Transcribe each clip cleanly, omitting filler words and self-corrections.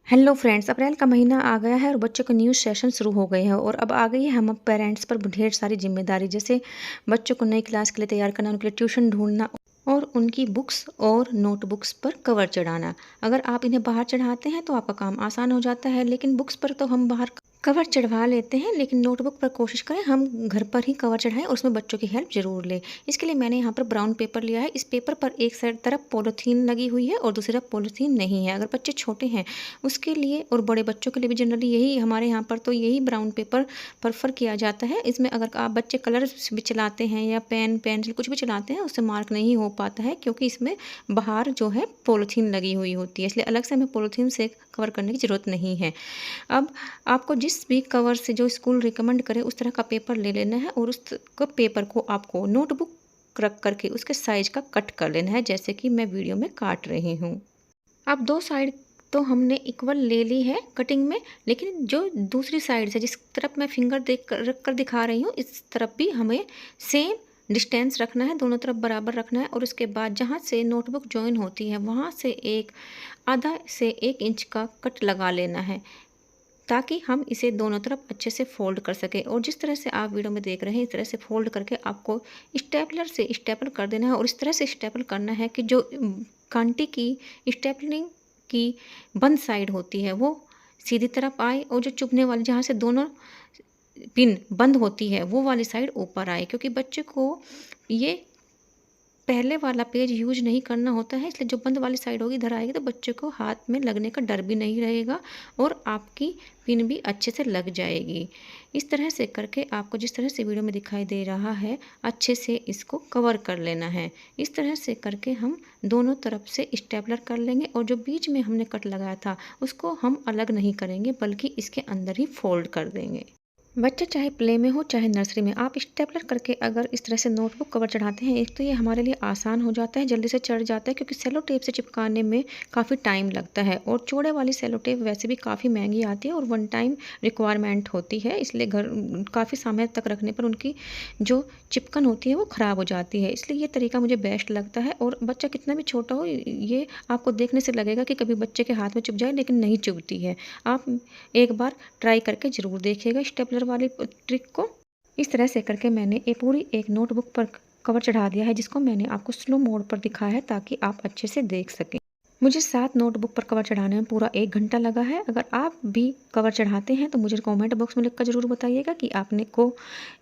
Hello friends, अप्रैल का महीना आ गया है और बच्चों के न्यू सेशन शुरू हो गए हैं और अब आ गई है हम पेरेंट्स पर ढेर सारी जिम्मेदारी, जैसे बच्चों को नई क्लास के लिए तैयार करना, उनके लिए ट्यूशन ढूंढना और उनकी बुक्स और नोटबुक्स पर कवर चढ़ाना। अगर आप इन्हें बाहर चढ़ाते हैं तो आपका काम आसान हो जाता है, लेकिन बुक्स पर तो हम बाहर कवर चढ़वा लेते हैं, लेकिन नोटबुक पर कोशिश करें हम घर पर ही कवर चढ़ाएं और उसमें बच्चों की हेल्प ज़रूर लें। इसके लिए मैंने यहाँ पर ब्राउन पेपर लिया है। इस पेपर पर एक साइड तरफ पॉलीथीन लगी हुई है और दूसरी तरफ पॉलीथीन नहीं है। अगर बच्चे छोटे हैं उसके लिए और बड़े बच्चों के लिए भी जनरली यही, हमारे यहाँ पर तो यही ब्राउन पेपर प्रेफर किया जाता है। इसमें अगर आप बच्चे कलर भी चलाते हैं या पेन पेंसिल कुछ भी चलाते हैं उससे मार्क नहीं हो पाता है, क्योंकि इसमें बाहर जो है पॉलीथीन लगी हुई होती है, इसलिए अलग से हमें पॉलीथीन से कवर करने की ज़रूरत नहीं है। अब आपको जिस भी कवर से जो स्कूल रिकमेंड करे उस तरह का पेपर ले लेना है और उस पेपर को आपको नोटबुक रख करके उसके साइज का कट कर लेना है, जैसे कि मैं वीडियो में काट रही हूँ। अब दो साइड तो हमने इक्वल ले ली है कटिंग में, लेकिन जो दूसरी साइड से जिस तरफ मैं फिंगर रख कर दिखा रही हूँ इस तरफ भी हमें सेम डिस्टेंस रखना है, दोनों तरफ बराबर रखना है। और उसके बाद जहाँ से नोटबुक ज्वाइन होती है वहाँ से एक आधा से 1 इंच का कट लगा लेना है, ताकि हम इसे दोनों तरफ अच्छे से फोल्ड कर सकें। और जिस तरह से आप वीडियो में देख रहे हैं इस तरह से फोल्ड करके आपको स्टेपलर से स्टेपल कर देना है और इस तरह से स्टेपल करना है कि जो कांटे की स्टेपलिंग की बंद साइड होती है वो सीधी तरफ आए और जो चुभने वाली जहाँ से दोनों पिन बंद होती है वो वाली साइड ऊपर आए, क्योंकि बच्चे को ये पहले वाला पेज यूज नहीं करना होता है, इसलिए जो बंद वाली साइड होगी इधर आएगी तो बच्चे को हाथ में लगने का डर भी नहीं रहेगा और आपकी पिन भी अच्छे से लग जाएगी। इस तरह से करके आपको जिस तरह से वीडियो में दिखाई दे रहा है अच्छे से इसको कवर कर लेना है। इस तरह से करके हम दोनों तरफ से स्टेपलर कर लेंगे और जो बीच में हमने कट लगाया था उसको हम अलग नहीं करेंगे बल्कि इसके अंदर ही फोल्ड कर देंगे। बच्चा चाहे प्ले में हो चाहे नर्सरी में, आप स्टेपलर करके अगर इस तरह से नोटबुक कवर चढ़ाते हैं, एक तो ये हमारे लिए आसान हो जाता है, जल्दी से चढ़ जाता है, क्योंकि सेलो टेप से चिपकाने में काफ़ी टाइम लगता है और चौड़े वाली सेलो टेप वैसे भी काफ़ी महंगी आती है और वन टाइम रिक्वायरमेंट होती है, इसलिए घर काफ़ी समय तक रखने पर उनकी जो चिपकन होती है वो ख़राब हो जाती है। इसलिए ये तरीका मुझे बेस्ट लगता है और बच्चा कितना भी छोटा हो ये आपको देखने से लगेगा कि कभी बच्चे के हाथ में चुभ जाए, लेकिन नहीं चुभती है। आप एक बार ट्राई करके ज़रूर देखिएगा स्टेपलर वाली ट्रिक को। इस तरह से करके मैंने ये पूरी एक नोटबुक पर कवर चढ़ा दिया है, जिसको मैंने आपको स्लो मोड पर दिखाया है ताकि आप अच्छे से देख सकें। मुझे 7 नोटबुक पर कवर चढ़ाने में पूरा 1 घंटा लगा है। अगर आप भी कवर चढ़ाते हैं तो मुझे कमेंट बॉक्स में लिखकर ज़रूर बताइएगा कि आपने को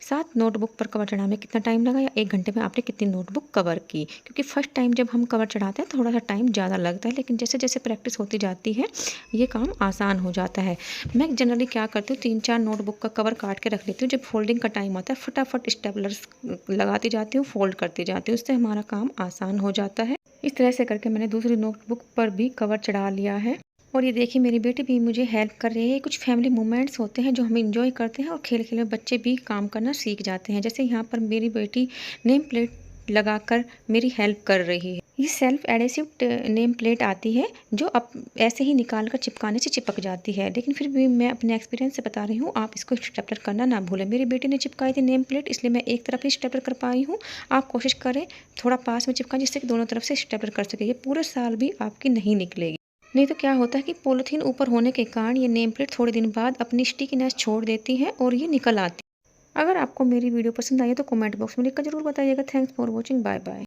7 नोटबुक पर कवर चढ़ाने में कितना टाइम लगा या 1 घंटे में आपने कितनी नोटबुक कवर की। क्योंकि फर्स्ट टाइम जब हम कवर चढ़ाते हैं थोड़ा सा टाइम ज़्यादा लगता है, लेकिन जैसे जैसे प्रैक्टिस होती जाती है ये काम आसान हो जाता है। मैं जनरली क्या करती हूँ 3-4 नोटबुक का कवर काट के रख लेती हूँ, जब फोल्डिंग का टाइम आता है फटाफट स्टेपलर्स लगाती जाती हूँ, फोल्ड करती जाती हूँ, उससे हमारा काम आसान हो जाता है। इस तरह से करके मैंने दूसरी नोटबुक पर भी कवर चढ़ा लिया है। और ये देखिए मेरी बेटी भी मुझे हेल्प कर रही है। कुछ फैमिली मोमेंट्स होते हैं जो हम इंजॉय करते हैं और खेल खेल में बच्चे भी काम करना सीख जाते हैं। जैसे यहाँ पर मेरी बेटी नेम प्लेट लगाकर मेरी हेल्प कर रही है। ये सेल्फ एडेसिव नेम प्लेट आती है जो अब ऐसे ही निकाल कर चिपकाने से चिपक जाती है, लेकिन फिर भी मैं अपने एक्सपीरियंस से बता रही हूँ आप इसको स्टेपलर करना ना भूलें। मेरी बेटी ने चिपकाई थी नेम प्लेट, इसलिए मैं एक तरफ ही स्टेपलर कर पाई हूँ। आप कोशिश करें थोड़ा पास में चिपकाएं जिससे कि दोनों तरफ से स्टेपलर कर सके। ये पूरे साल भी आपकी नहीं निकलेगी। नहीं तो क्या होता है कि पॉलीथीन ऊपर होने के कारण ये नेम प्लेट थोड़े दिन बाद अपनी स्टिकीनेस छोड़ देती है और ये निकल आती है। अगर आपको मेरी वीडियो पसंद आई है तो कमेंट बॉक्स में लिखकर जरूर बताइएगा। Thanks for watching, bye bye.